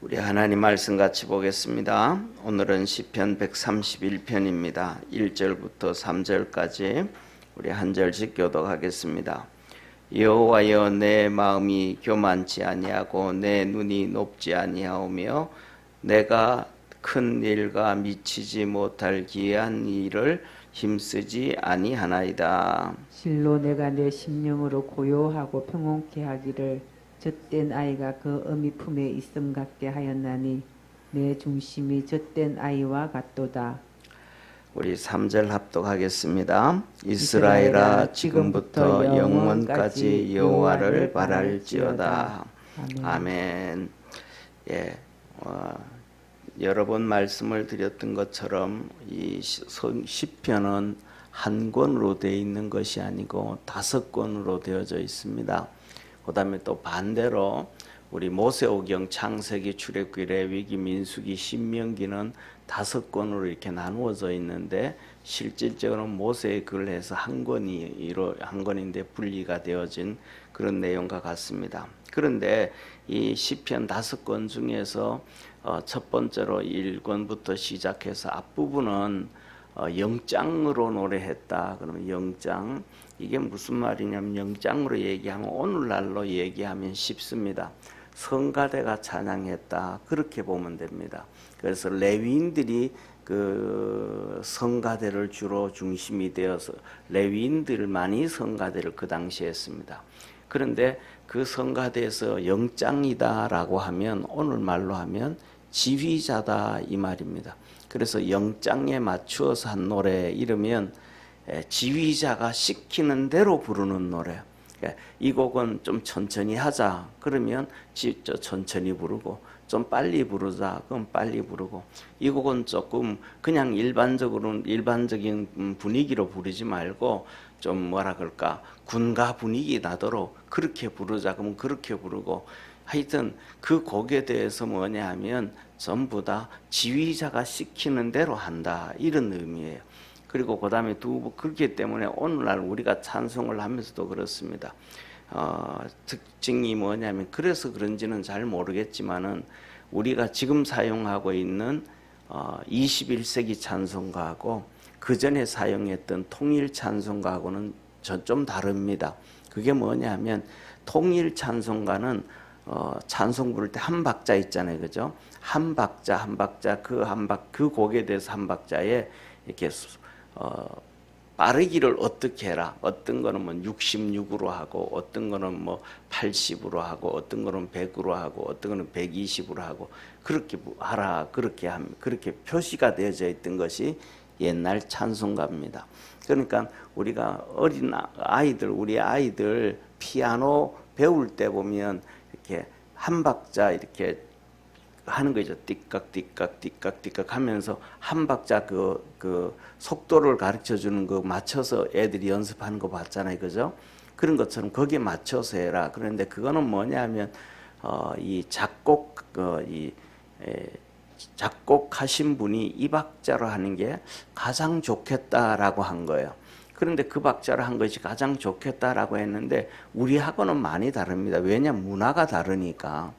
우리 하나님 말씀 같이 보겠습니다. 오늘은 시편 131편입니다. 1절부터 3절까지 우리 한 절씩 교독하겠습니다. 여호와여, 내 마음이 교만치 아니하고 내 눈이 높지 아니하오며 내가 큰 일과 미치지 못할 기이한 일을 힘쓰지 아니하나이다. 실로 내가 내 심령으로 고요하고 평온케 하기를 젖된 아이가 그 어미 품에 있음 같게 하였나니 내 중심이 젖된 아이와 같도다. 우리 3절 합독하겠습니다. 이스라엘아, 지금부터 영원까지 여호와를 바랄지어다. 아멘. 예, 여러 번 말씀을 드렸던 것처럼 이 시편은 한 권으로 되어 있는 것이 아니고 5권으로 되어져 있습니다. 그 다음에 또 반대로 우리 모세오경, 창세기, 출애굽기, 레위기, 민수기, 신명기는 5권으로 이렇게 나누어져 있는데 실질적으로 모세의 글을 해서 한 권인데 분리가 되어진 그런 내용과 같습니다. 그런데 이 시편 5권 중에서 첫 번째로 1권부터 시작해서 앞부분은 영장으로 노래했다. 그러면 영장, 이게 무슨 말이냐면 영장으로 얘기하면 오늘날로 얘기하면 쉽습니다. 성가대가 찬양했다, 그렇게 보면 됩니다. 그래서 레위인들이 그 성가대를 주로 중심이 되어서 레위인들만이 성가대를 그 당시에 했습니다. 그런데 그 성가대에서 영장이다라고 하면 오늘 말로 하면 지휘자다 이 말입니다. 그래서 영장에 맞추어서 한 노래 이르면 지휘자가 시키는 대로 부르는 노래. 이 곡은 좀 천천히 하자 그러면 천천히 부르고, 좀 빨리 부르자 그럼 빨리 부르고, 이 곡은 조금 그냥 일반적인 분위기로 부르지 말고 좀 뭐라 그럴까, 군가 분위기 나도록 그렇게 부르자 그러면 그렇게 부르고, 하여튼 그 곡에 대해서 뭐냐 하면 전부 다 지휘자가 시키는 대로 한다, 이런 의미예요. 그리고 그 다음에 그렇기 때문에 오늘날 우리가 찬송을 하면서도 그렇습니다. 특징이 뭐냐면, 그래서 그런지는 잘 모르겠지만은 우리가 지금 사용하고 있는 21세기 찬송가하고 그 전에 사용했던 통일 찬송가하고는 좀 다릅니다. 그게 뭐냐면, 통일 찬송가는 찬송 부를 때 한 박자 있잖아요, 그죠? 한 박자 그 곡에 대해서 한 박자에 이렇게 빠르기를 어떻게 해라. 어떤 거는 뭐 66으로 하고, 어떤 거는 뭐 80으로 하고, 어떤 거는 100으로 하고, 어떤 거는 120으로 하고, 그렇게 하라. 그렇게 표시가 되어져 있던 것이 옛날 찬송가입니다. 그러니까 우리가 우리 아이들 피아노 배울 때 보면 이렇게 한 박자 이렇게 하는 거죠. 띠깍 하면서 한 박자 그 속도를 가르쳐 주는 거 맞춰서 애들이 연습하는 거 봤잖아요, 그죠? 그런 것처럼 거기에 맞춰서 해라. 그런데 그거는 뭐냐면 이 작곡하신 분이 이 박자로 하는 게 가장 좋겠다라고 한 거예요. 그런데 그 박자로 한 것이 가장 좋겠다라고 했는데 우리하고는 많이 다릅니다. 왜냐하면 문화가 다르니까.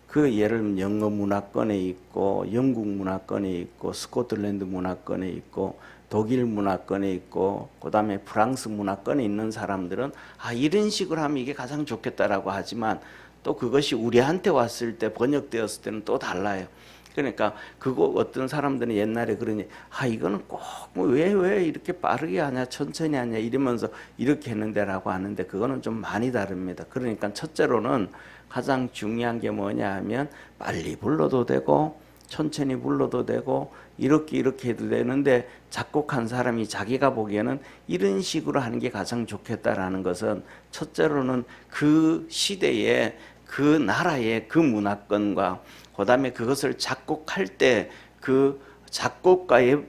그 예를 들면 영어 문화권에 있고, 영국 문화권에 있고, 스코틀랜드 문화권에 있고, 독일 문화권에 있고, 그 다음에 프랑스 문화권에 있는 사람들은 이런 식으로 하면 이게 가장 좋겠다라고 하지만, 또 그것이 우리한테 왔을 때 번역되었을 때는 또 달라요. 그러니까 그거 어떤 사람들은 옛날에 그러니 이거는 꼭 왜 이렇게 빠르게 하냐, 천천히 하냐 이러면서 이렇게 했는데라고 하는데, 그거는 좀 많이 다릅니다. 그러니까 첫째로는 가장 중요한 게 뭐냐 하면, 빨리 불러도 되고 천천히 불러도 되고 이렇게 해도 되는데, 작곡한 사람이 자기가 보기에는 이런 식으로 하는 게 가장 좋겠다라는 것은, 첫째로는 그 시대의 그 나라의 그 문화권과, 그 다음에 그것을 작곡할 때 그 작곡가의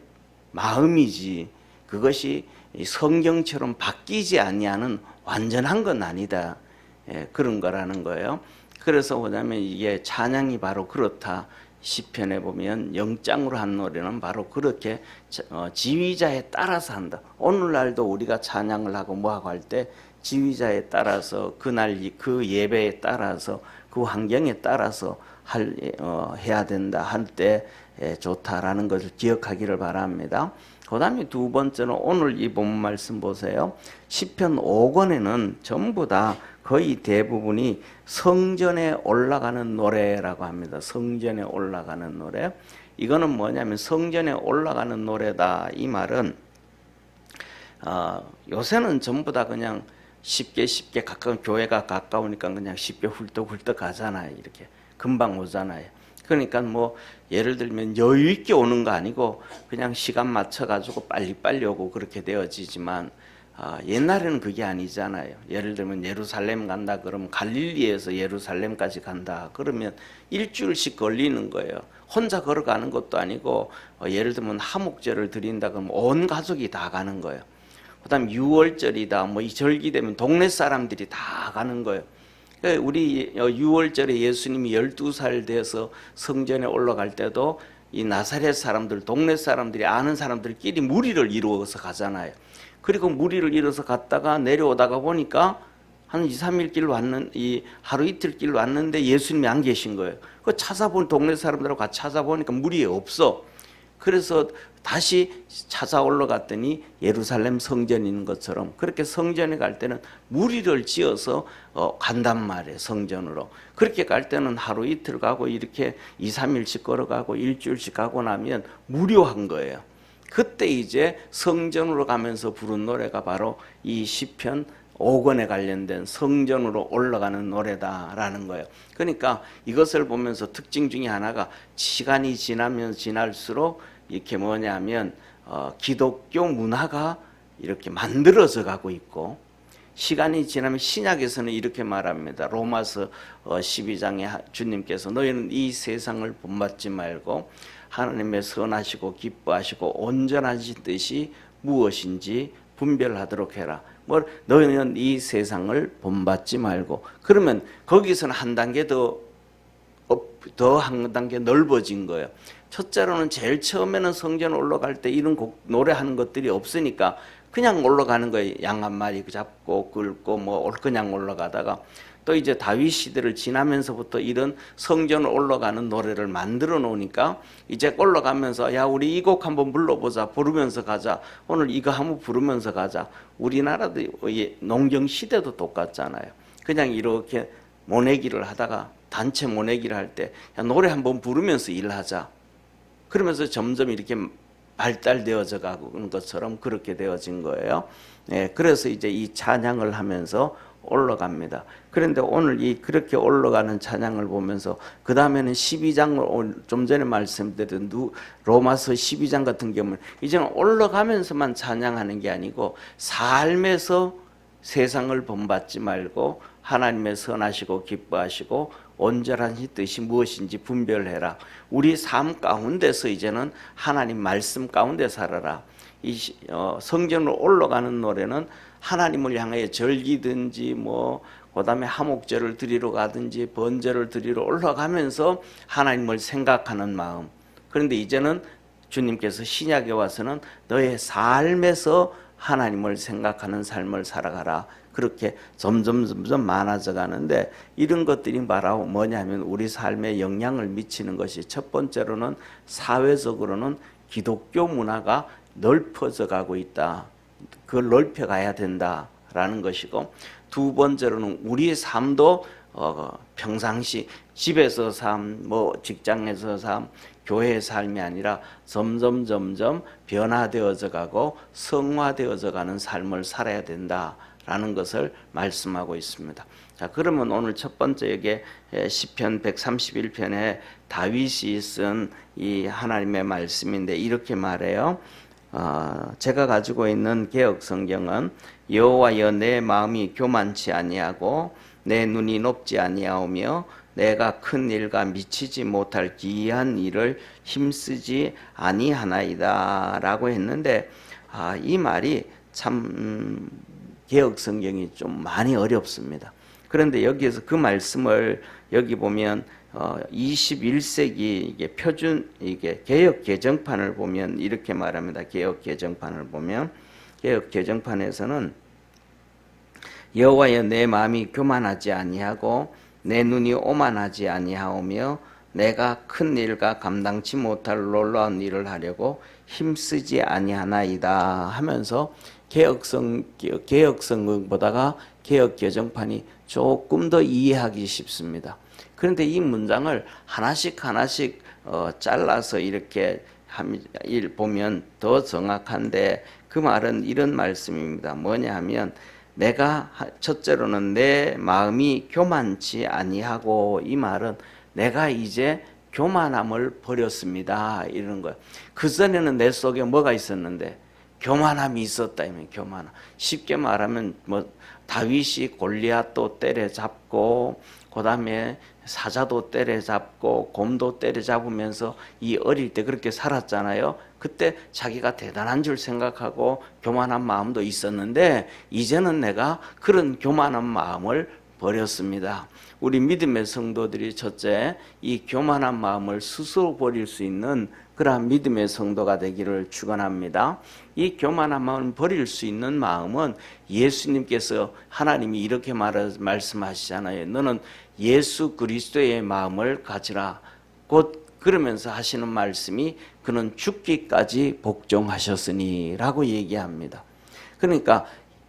마음이지, 그것이 성경처럼 바뀌지 아니하는 완전한 건 아니다, 그런 거라는 거예요. 그래서 뭐냐면 이게 찬양이 바로 그렇다. 시편에 보면 영장으로 한 노래는 바로 그렇게 지휘자에 따라서 한다. 오늘날도 우리가 찬양을 하고 뭐하고 할 때 지휘자에 따라서, 그날 그 예배에 따라서, 그 환경에 따라서 해야 된다 할 때 좋다라는 것을 기억하기를 바랍니다. 그 다음에 두 번째는 오늘 이 본문 말씀 보세요. 시편 5권에는 전부 다 거의 대부분이 성전에 올라가는 노래라고 합니다. 성전에 올라가는 노래. 이거는 뭐냐면 성전에 올라가는 노래다. 이 말은 요새는 전부 다 그냥 쉽게 가까운 교회가 가까우니까 그냥 쉽게 훌떡훌떡 가잖아요. 이렇게 금방 오잖아요. 그러니까 뭐 예를 들면 여유 있게 오는 거 아니고 그냥 시간 맞춰 가지고 빨리빨리 오고 그렇게 되어지지만 옛날에는 그게 아니잖아요. 예를 들면 예루살렘 간다 그러면 갈릴리에서 예루살렘까지 간다 그러면 일주일씩 걸리는 거예요. 혼자 걸어가는 것도 아니고 예를 들면 하목제를 드린다 그러면 온 가족이 다 가는 거예요. 그다음 유월절이다 뭐 이 절기 되면 동네 사람들이 다 가는 거예요. 우리 유월절에 예수님이 12살 돼서 성전에 올라갈 때도 이 나사렛 사람들 동네 사람들이 아는 사람들끼리 무리를 이루어서 가잖아요. 그리고 무리를 이뤄서 갔다가 내려오다가 보니까 한 2, 3일 길 이 하루 이틀 길 왔는데 예수님이 안 계신 거예요. 그 찾아본 동네 사람들하고 같이 찾아보니까 무리에 없어. 그래서 다시 찾아 올라갔더니 예루살렘 성전이 있는 것처럼 그렇게 성전에 갈 때는 무리를 지어서 간단 말이에요. 성전으로. 그렇게 갈 때는 하루 이틀 가고 이렇게 2, 3일씩 걸어가고 일주일씩 가고 나면 무료한 거예요. 그때 이제 성전으로 가면서 부른 노래가 바로 이 시편 5권에 관련된 성전으로 올라가는 노래다라는 거예요. 그러니까 이것을 보면서 특징 중에 하나가 시간이 지나면 지날수록 이렇게 뭐냐면 기독교 문화가 이렇게 만들어져 가고 있고 시간이 지나면 신약에서는 이렇게 말합니다. 로마서 12장에 주님께서 너희는 이 세상을 본받지 말고 하나님의 선하시고 기뻐하시고 온전하신 뜻이 무엇인지 분별하도록 해라. 너희는 이 세상을 본받지 말고 그러면 거기서는 한 단계 더 한 단계 넓어진 거예요. 첫째로는 제일 처음에는 성전 올라갈 때 이런 노래하는 것들이 없으니까 그냥 올라가는 거예요. 양 한 마리 잡고 끌고 그냥 올라가다가 또 이제 다윗 시대를 지나면서부터 이런 성전을 올라가는 노래를 만들어 놓으니까 이제 올라가면서 야 우리 이 곡 한번 불러보자 부르면서 가자 오늘 이거 한번 부르면서 가자. 우리나라도 농경 시대도 똑같잖아요. 그냥 이렇게 모내기를 하다가 단체 모내기를 할 때 야 노래 한번 부르면서 일하자. 그러면서 점점 이렇게 발달되어져 가는 것처럼 그렇게 되어진 거예요. 그래서 이제 이 찬양을 하면서 올라갑니다. 그런데 오늘 그렇게 올라가는 찬양을 보면서 그 다음에는 12장을 좀 전에 말씀드린 로마서 12장 같은 경우는 이제는 올라가면서만 찬양하는 게 아니고 삶에서 세상을 본받지 말고 하나님의 선하시고 기뻐하시고 온전한 뜻이 무엇인지 분별해라. 우리 삶 가운데서 이제는 하나님 말씀 가운데 살아라. 이 성전으로 올라가는 노래는 하나님을 향해 절기든지 그다음에 하목제를 드리러 가든지 번제를 드리러 올라가면서 하나님을 생각하는 마음. 그런데 이제는 주님께서 신약에 와서는 너의 삶에서 하나님을 생각하는 삶을 살아가라. 그렇게 점점 많아져 가는데 이런 것들이 바로 뭐냐면 우리 삶에 영향을 미치는 것이 첫 번째로는 사회적으로는 기독교 문화가 넓어져 가고 있다. 그걸 넓혀가야 된다라는 것이고 두 번째로는 우리의 삶도 평상시 집에서 삶, 직장에서 삶, 교회의 삶이 아니라 점점 변화되어져 가고 성화되어져 가는 삶을 살아야 된다라는 것을 말씀하고 있습니다. 자, 그러면 오늘 첫 번째 여기에 시편 131편에 다윗이 쓴 이 하나님의 말씀인데 이렇게 말해요. 제가 가지고 있는 개역 성경은 여호와여 내 마음이 교만치 아니하고 내 눈이 높지 아니하오며 내가 큰 일과 미치지 못할 기이한 일을 힘쓰지 아니하나이다 라고 했는데 이 말이 참 개역 성경이 좀 많이 어렵습니다. 그런데 여기에서 그 말씀을 여기 보면 21세기 이게 이게 개역 개정판을 보면 이렇게 말합니다. 개역 개정판을 보면 개역 개정판에서는 여호와여 내 마음이 교만하지 아니하고 내 눈이 오만하지 아니하오며 내가 큰 일과 감당치 못할 놀라운 일을 하려고 힘쓰지 아니하나이다 하면서 개혁성경보다가 개혁개정판이 조금 더 이해하기 쉽습니다. 그런데 이 문장을 하나씩 잘라서 이렇게 보면 더 정확한데, 그 말은 이런 말씀입니다. 뭐냐 하면, 내가 첫째로는 내 마음이 교만치 아니하고, 이 말은 내가 이제 교만함을 버렸습니다 이런 거예요. 그전에는 내 속에 뭐가 있었는데? 교만함이 있었다. 교만함. 쉽게 말하면 다윗이 골리앗도 때려잡고, 그 다음에 사자도 때려잡고 곰도 때려잡으면서 이 어릴 때 그렇게 살았잖아요. 그때 자기가 대단한 줄 생각하고 교만한 마음도 있었는데, 이제는 내가 그런 교만한 마음을 버렸습니다. 우리 믿음의 성도들이 첫째, 이 교만한 마음을 스스로 버릴 수 있는 그러한 믿음의 성도가 되기를 축원합니다. 이 교만한 마음을 버릴 수 있는 마음은 예수님께서, 하나님이 이렇게 말씀하시잖아요. 너는 예수 그리스도의 마음을 가지라. 곧 그러면서 하시는 말씀이 그는 죽기까지 복종하셨으니 라고 얘기합니다. 그러니까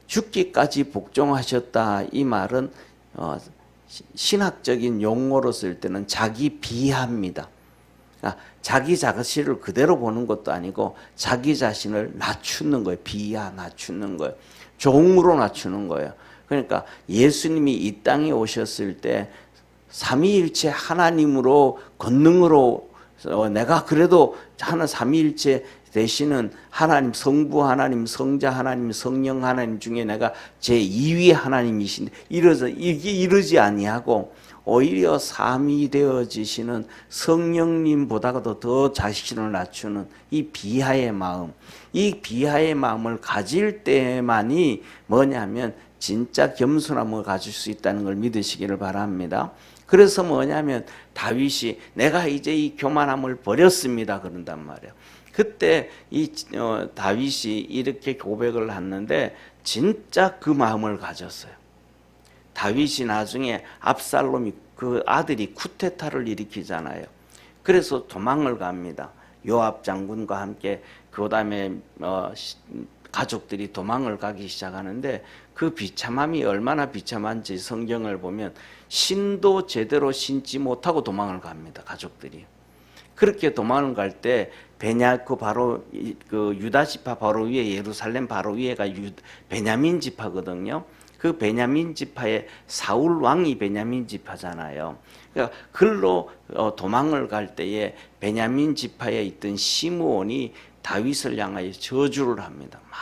죽기까지 복종하셨다, 이 말은 신학적인 용어로 쓸 때는 자기 비하입니다. 자기 자신을 그대로 보는 것도 아니고 자기 자신을 낮추는 거예요. 비하, 낮추는 거예요. 종으로 낮추는 거예요. 그러니까 예수님이 이 땅에 오셨을 때 삼위일체 하나님으로 권능으로 내가 그래도 삼위일체 되시는 하나님, 성부 하나님, 성자 하나님, 성령 하나님 중에 내가 제2위 하나님이신데 이러지 아니하고 오히려 삼위 되어지시는 성령님보다도 더 자신을 낮추는 이 비하의 마음, 이 비하의 마음을 가질 때만이 뭐냐면 진짜 겸손함을 가질 수 있다는 걸 믿으시기를 바랍니다. 그래서 뭐냐면 다윗이 내가 이제 이 교만함을 버렸습니다 그런단 말이에요. 그때 이 다윗이 이렇게 고백을 했는데 진짜 그 마음을 가졌어요. 다윗이 나중에 압살롬이 그 아들이 쿠데타를 일으키잖아요. 그래서 도망을 갑니다. 요압 장군과 함께 그 다음에 가족들이 도망을 가기 시작하는데, 그 비참함이 얼마나 비참한지 성경을 보면 신도 제대로 신지 못하고 도망을 갑니다. 가족들이. 그렇게 도망을 갈 때 바로 그 유다 지파 바로 위에, 예루살렘 바로 위에가 베냐민 지파거든요. 그 베냐민 지파의 사울 왕이 베냐민 지파잖아요. 그러니까 글로 도망을 갈 때에 베냐민 지파에 있던 시므온이 다윗을 향하여 저주를 합니다. 막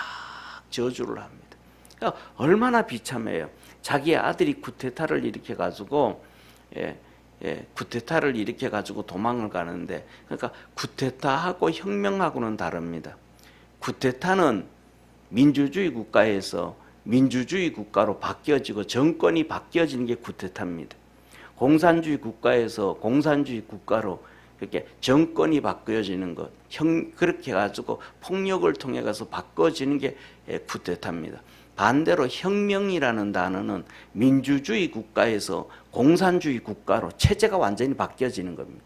저주를 합니다. 그러니까 얼마나 비참해요. 자기 아들이 쿠데타를 일으켜 가지고 쿠데타를 일으켜 가지고 도망을 가는데, 그러니까 쿠데타하고 혁명하고는 다릅니다. 쿠데타는 민주주의 국가에서 민주주의 국가로 바뀌어지고 정권이 바뀌어지는 게 쿠데타입니다. 공산주의 국가에서 공산주의 국가로 이렇게 정권이 바뀌어지는 것, 그렇게 가지고 폭력을 통해 가서 바꿔지는 게 쿠데타입니다. 반대로 혁명이라는 단어는 민주주의 국가에서 공산주의 국가로 체제가 완전히 바뀌어지는 겁니다.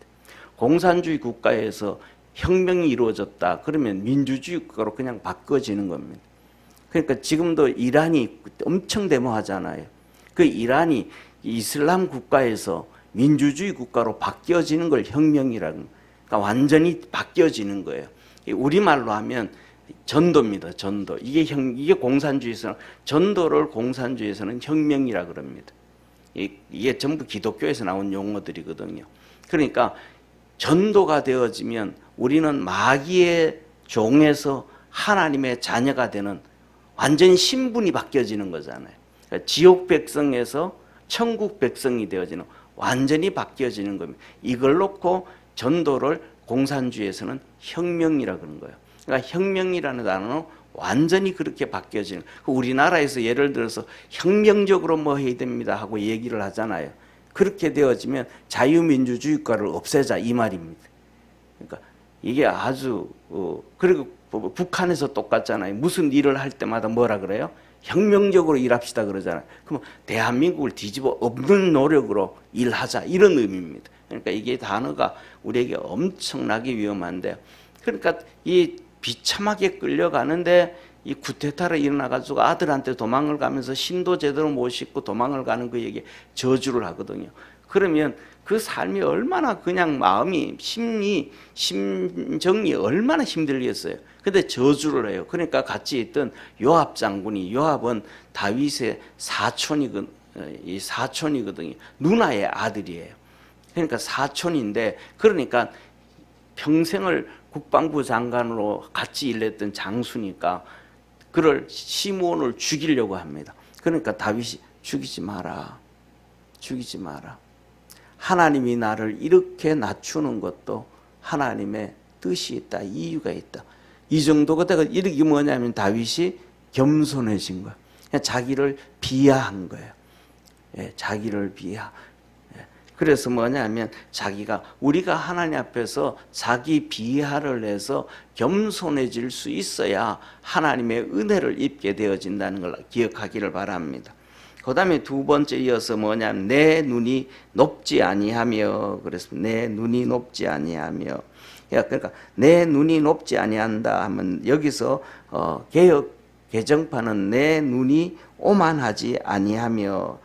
공산주의 국가에서 혁명이 이루어졌다 그러면 민주주의 국가로 그냥 바꿔지는 겁니다. 그러니까 지금도 이란이 엄청 데모하잖아요. 그 이란이 이슬람 국가에서 민주주의 국가로 바뀌어지는 걸 혁명이라고, 그러니까 완전히 바뀌어지는 거예요. 우리말로 하면 전도입니다. 전도. 이게 공산주의에서는, 전도를 공산주의에서는 혁명이라 그럽니다. 이게 전부 기독교에서 나온 용어들이거든요. 그러니까 전도가 되어지면 우리는 마귀의 종에서 하나님의 자녀가 되는 완전 신분이 바뀌어지는 거잖아요. 그러니까 지옥 백성에서 천국 백성이 되어지는, 완전히 바뀌어지는 겁니다. 이걸 놓고 전도를 공산주의에서는 혁명이라 그런 거예요. 그러니까 혁명이라는 단어는 완전히 그렇게 바뀌어지는, 우리나라에서 예를 들어서 혁명적으로 뭐 해야 됩니다 하고 얘기를 하잖아요. 그렇게 되어지면 자유민주주의 국가를 없애자 이 말입니다. 그러니까 이게 아주 그리고 북한에서 똑같잖아요. 무슨 일을 할 때마다 뭐라 그래요? 혁명적으로 일합시다 그러잖아요. 그럼 대한민국을 뒤집어 엎는 노력으로 일하자 이런 의미입니다. 그러니까 이게 단어가 우리에게 엄청나게 위험한데, 그러니까 이 비참하게 끌려가는데 이 쿠데타로 일어나가지고 아들한테 도망을 가면서 신도 제대로 못 싣고 도망을 가는 그에게 저주를 하거든요. 그러면 그 삶이 얼마나 그냥 마음이 심정이 얼마나 힘들겠어요. 근데 저주를 해요. 그러니까 같이 있던 요압 장군이, 요압은 다윗의 사촌이거든요. 누나의 아들이에요. 그러니까 사촌인데, 그러니까 평생을 국방부 장관으로 같이 일했던 장수니까 그를 시므온을 죽이려고 합니다. 그러니까 다윗이 죽이지 마라. 하나님이 나를 이렇게 낮추는 것도 하나님의 뜻이 있다. 이유가 있다. 이 정도가 되고, 이게 뭐냐면 다윗이 겸손해진 거예요. 그냥 자기를 비하한 거예요. 자기를 비하. 그래서 뭐냐면 자기가, 우리가 하나님 앞에서 자기 비하를 해서 겸손해질 수 있어야 하나님의 은혜를 입게 되어진다는 걸 기억하기를 바랍니다. 그 다음에 두 번째 이어서 뭐냐면 내 눈이 높지 아니하며, 그래서 내 눈이 높지 아니하며, 그러니까 내 눈이 높지 아니한다 하면 여기서 개역 개정판은 내 눈이 오만하지 아니하며,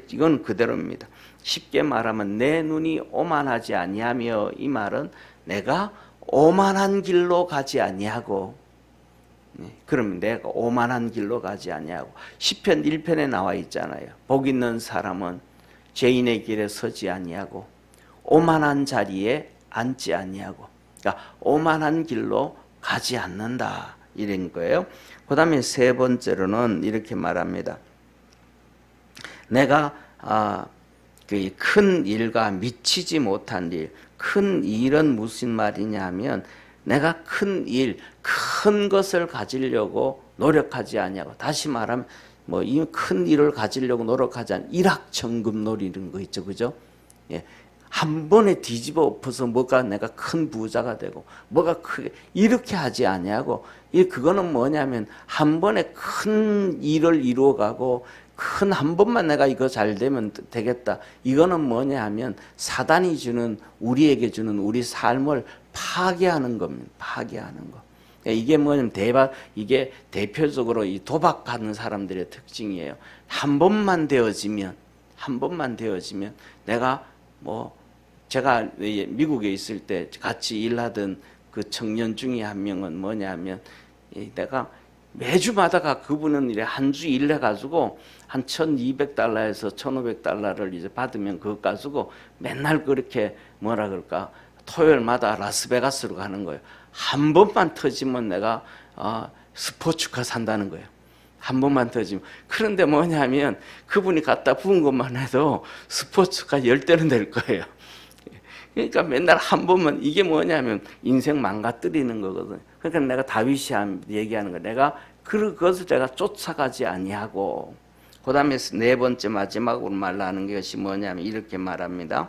이건 그대로입니다. 쉽게 말하면 내 눈이 오만하지 아니하며, 이 말은 내가 오만한 길로 가지 아니하고, 그러면 내가 오만한 길로 가지 아니하고, 시편 1편에 나와 있잖아요. 복 있는 사람은 죄인의 길에 서지 아니하고 오만한 자리에 앉지 아니하고, 그러니까 오만한 길로 가지 않는다, 이런 거예요. 그 다음에 세 번째로는 이렇게 말합니다. 내가 그 큰 일과 미치지 못한 일, 큰 일은 무슨 말이냐 하면 내가 큰 일, 큰 것을 가지려고 노력하지 아니하고, 다시 말하면 뭐 이 큰 일을 가지려고 노력하지 않는 일확천금 노리는 거 있죠, 그죠? 예. 한 번에 뒤집어 엎어서 뭐가 내가 큰 부자가 되고 뭐가 크게 이렇게 하지 아니하고, 그거는 뭐냐면 한 번에 큰 일을 이루어가고 큰 한 번만 내가 이거 잘 되면 되겠다. 이거는 뭐냐 하면 사단이 주는, 우리에게 주는 우리 삶을 파괴하는 겁니다. 파괴하는 거. 이게 뭐냐면 이게 대표적으로 이 도박하는 사람들의 특징이에요. 한 번만 되어지면 내가 제가 미국에 있을 때 같이 일하던 그 청년 중에 한 명은 뭐냐면, 내가 매주마다가 그분은 한 주 일해가지고 한 $1,200에서 $1,500를 이제 받으면 그것 가지고 맨날 그렇게 뭐라 그럴까, 토요일마다 라스베가스로 가는 거예요. 한 번만 터지면 내가 스포츠카 산다는 거예요. 한 번만 터지면. 그런데 뭐냐면 그분이 갖다 부은 것만 해도 스포츠카 10대는 될 거예요. 그러니까 맨날 한 번만, 이게 뭐냐면 인생 망가뜨리는 거거든요. 그러니까 내가 다윗이 얘기하는 거예요. 내가 그것을 내가 쫓아가지 아니하고, 그 다음에 네 번째 마지막으로 말하는 것이 뭐냐면 이렇게 말합니다.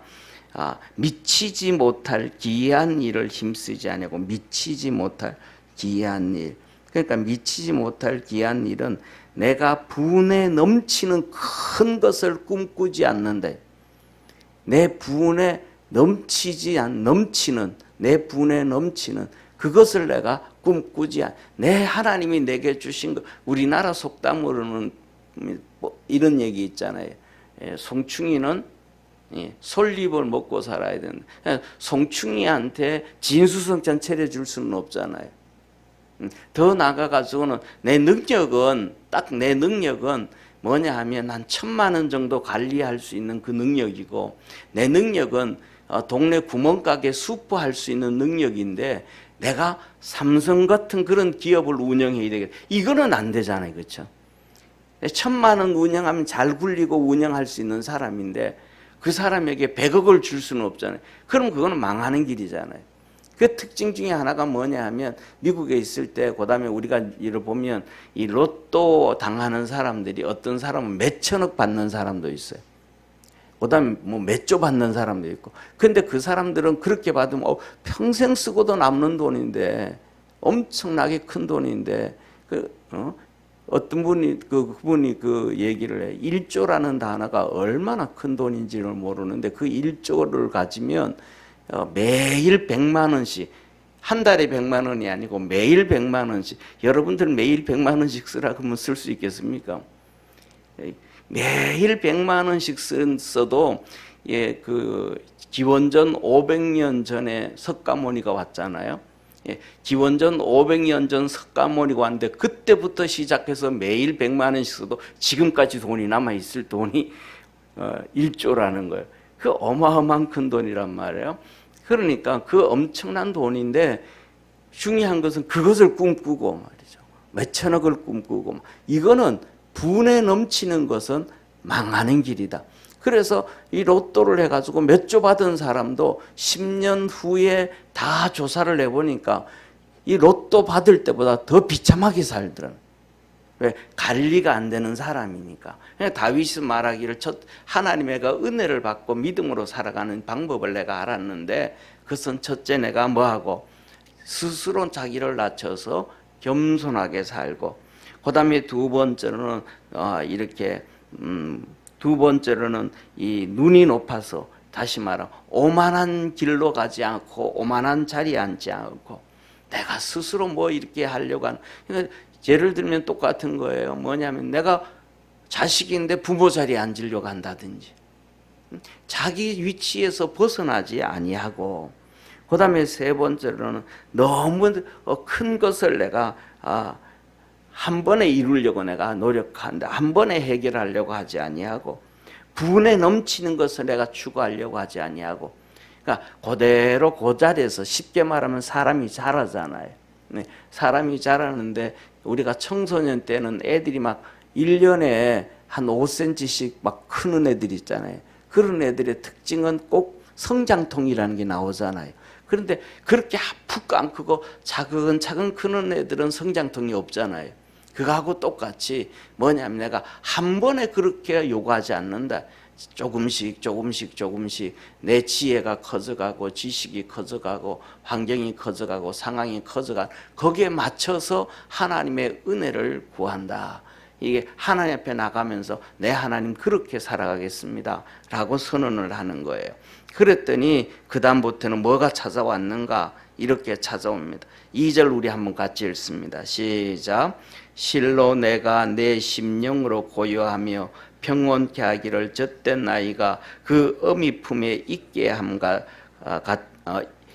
미치지 못할 기이한 일을 힘쓰지 아니하고, 미치지 못할 기이한 일. 그러니까 미치지 못할 기이한 일은 내가 분에 넘치는 큰 것을 꿈꾸지 않는데, 내 분에 넘치는 그것을 내가 꿈꾸지 않. 내 하나님이 내게 주신 것. 우리나라 속담으로는 이런 얘기 있잖아요. 송충이는 솔잎을 먹고 살아야 된다. 송충이한테 진수성찬 차려줄 수는 없잖아요. 더 나아가가지고는 내 능력은 뭐냐 하면 한 1,000만 원 정도 관리할 수 있는 그 능력이고, 내 능력은 동네 구멍가게 수포할 수 있는 능력인데, 내가 삼성 같은 그런 기업을 운영해야 되겠다. 이거는 안 되잖아요, 그렇죠? 1,000만 원 운영하면 잘 굴리고 운영할 수 있는 사람인데 그 사람에게 100억을 줄 수는 없잖아요. 그럼 그거는 망하는 길이잖아요. 그 특징 중에 하나가 뭐냐 하면, 미국에 있을 때 그다음에 우리가 이를 보면 이 로또 당하는 사람들이, 어떤 사람은 몇천억 받는 사람도 있어요. 그다음에 몇 조 받는 사람도 있고. 근데 그 사람들은 그렇게 받으면 평생 쓰고도 남는 돈인데, 엄청나게 큰 돈인데, 어떤 분이 그분이 그 얘기를 해. 1조라는 단어가 얼마나 큰 돈인지를 모르는데 그 1조를 가지면 매일 100만 원씩, 한 달에 100만 원이 아니고 매일 100만 원씩. 여러분들 매일 100만 원씩 쓰라 그러면 쓸 수 있겠습니까? 매일 100만 원씩 써도 그 기원전 500년 전에 석가모니가 왔잖아요. 기원전 500년 전 석가모니가 왔는데 그때부터 시작해서 매일 100만 원씩 써도 지금까지 돈이 남아 있을 돈이 1조라는 거예요. 그 어마어마한 큰 돈이란 말이에요. 그러니까 그 엄청난 돈인데 중요한 것은 그것을 꿈꾸고 말이죠. 몇천억을 꿈꾸고, 이거는 분에 넘치는 것은 망하는 길이다. 그래서 이 로또를 해가지고 몇 조 받은 사람도 10년 후에 다 조사를 해보니까 이 로또 받을 때보다 더 비참하게 살더라고요. 왜? 관리가 안 되는 사람이니까. 다윗이 말하기를 하나님의 은혜를 받고 믿음으로 살아가는 방법을 내가 알았는데 그것은 첫째 내가 뭐하고 스스로 자기를 낮춰서 겸손하게 살고, 그 다음에 두 번째로는 두 번째로는 이 눈이 높아서, 다시 말하면 오만한 길로 가지 않고 오만한 자리에 앉지 않고 내가 스스로 뭐 이렇게 하려고 하는, 그러니까 예를 들면 똑같은 거예요. 뭐냐면 내가 자식인데 부모 자리에 앉으려고 한다든지 자기 위치에서 벗어나지 아니하고, 그 다음에 세 번째로는 너무 큰 것을 내가 한 번에 이루려고 내가 노력한다, 한 번에 해결하려고 하지 아니하고, 분에 넘치는 것을 내가 추구하려고 하지 아니하고, 그러니까 그대로 그 자리에서, 쉽게 말하면 사람이 자라잖아요. 사람이 자라는데 우리가 청소년 때는 애들이 막 1년에 한 5cm씩 막 크는 애들이 있잖아요. 그런 애들의 특징은 꼭 성장통이라는 게 나오잖아요. 그런데 그렇게 푹 안 크고 차근차근 크는 애들은 성장통이 없잖아요. 그거하고 똑같이 뭐냐면 내가 한 번에 그렇게 요구하지 않는다. 조금씩 내 지혜가 커져가고 지식이 커져가고 환경이 커져가고 상황이 커져가고 거기에 맞춰서 하나님의 은혜를 구한다. 이게 하나님 앞에 나가면서 내 하나님 그렇게 살아가겠습니다 라고 선언을 하는 거예요. 그랬더니 그 다음부터는 뭐가 찾아왔는가? 이렇게 찾아옵니다. 2절 우리 한번 같이 읽습니다. 시작. 실로 내가 내 심령으로 고요하며 평온케 하기를 젖된 아이가 그 어미 품에 있게 함과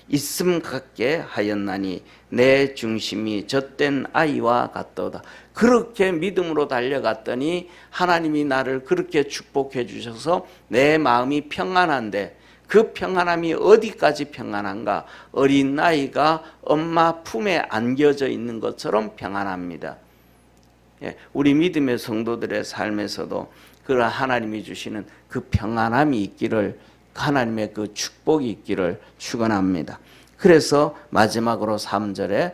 있음 같게 하였나니 내 중심이 젖된 아이와 같도다. 그렇게 믿음으로 달려갔더니 하나님이 나를 그렇게 축복해 주셔서 내 마음이 평안한데, 그 평안함이 어디까지 평안한가? 어린 나이가 엄마 품에 안겨져 있는 것처럼 평안합니다. 우리 믿음의 성도들의 삶에서도 그런 하나님이 주시는 그 평안함이 있기를, 하나님의 그 축복이 있기를 축원합니다. 그래서 마지막으로 3절에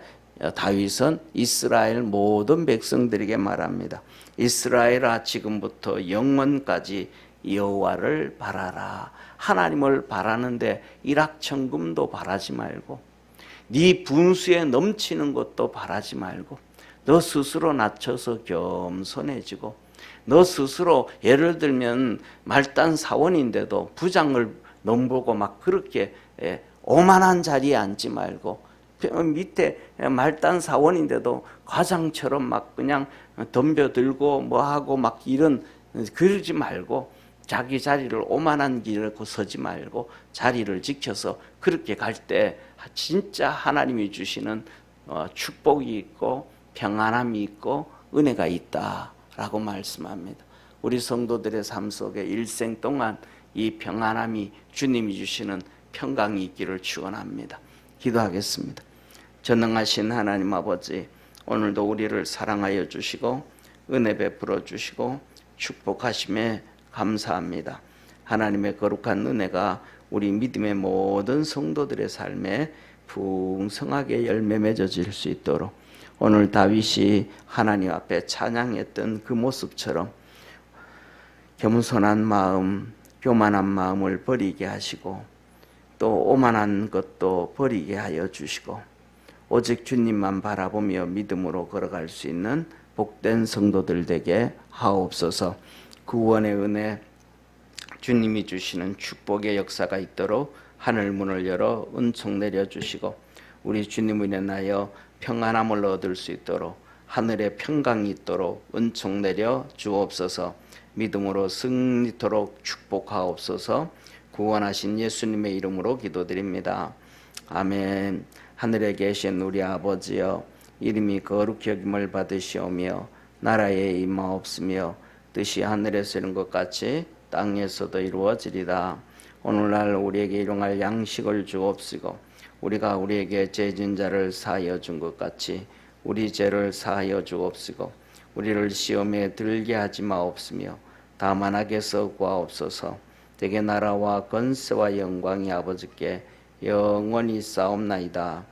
다윗은 이스라엘 모든 백성들에게 말합니다. 이스라엘아, 지금부터 영원까지 여호와를 바라라. 하나님을 바라는데 일확천금도 바라지 말고, 네 분수에 넘치는 것도 바라지 말고, 너 스스로 낮춰서 겸손해지고, 너 스스로 예를 들면 말단 사원인데도 부장을 넘보고 막 그렇게 오만한 자리에 앉지 말고, 밑에 말단 사원인데도 과장처럼 막 그냥 덤벼들고 뭐하고 막 이런, 그러지 말고 자기 자리를 오만한 길을 서지 말고 자리를 지켜서 그렇게 갈 때 진짜 하나님이 주시는 축복이 있고 평안함이 있고 은혜가 있다라고 말씀합니다. 우리 성도들의 삶 속에 일생 동안 이 평안함이, 주님이 주시는 평강이 있기를 축원합니다. 기도하겠습니다. 전능하신 하나님 아버지, 오늘도 우리를 사랑하여 주시고 은혜 베풀어 주시고 축복하심에 감사합니다. 하나님의 거룩한 은혜가 우리 믿음의 모든 성도들의 삶에 풍성하게 열매 맺어질 수 있도록, 오늘 다윗이 하나님 앞에 찬양했던 그 모습처럼 겸손한 마음, 교만한 마음을 버리게 하시고 또 오만한 것도 버리게 하여 주시고 오직 주님만 바라보며 믿음으로 걸어갈 수 있는 복된 성도들 되게 하옵소서. 구원의 은혜, 주님이 주시는 축복의 역사가 있도록 하늘 문을 열어 은총 내려주시고 우리 주님을 인하여 평안함을 얻을 수 있도록 하늘의 평강이 있도록 은총 내려 주옵소서. 믿음으로 승리토록 축복하옵소서. 구원하신 예수님의 이름으로 기도드립니다. 아멘. 하늘에 계신 우리 아버지여, 이름이 거룩히 여김을 받으시오며 나라에 임하옵시며 뜻이 하늘에서 이룬 것 같이 땅에서도 이루어지리다. 오늘날 우리에게 일용할 양식을 주옵시고 우리가 우리에게 죄진 자를 사하여 준 것 같이 우리 죄를 사하여 주옵시고 우리를 시험에 들게 하지 마옵시며 다만 악에서 구하옵소서. 대개 나라와 권세와 영광이 아버지께 영원히 싸움나이다.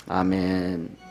아멘.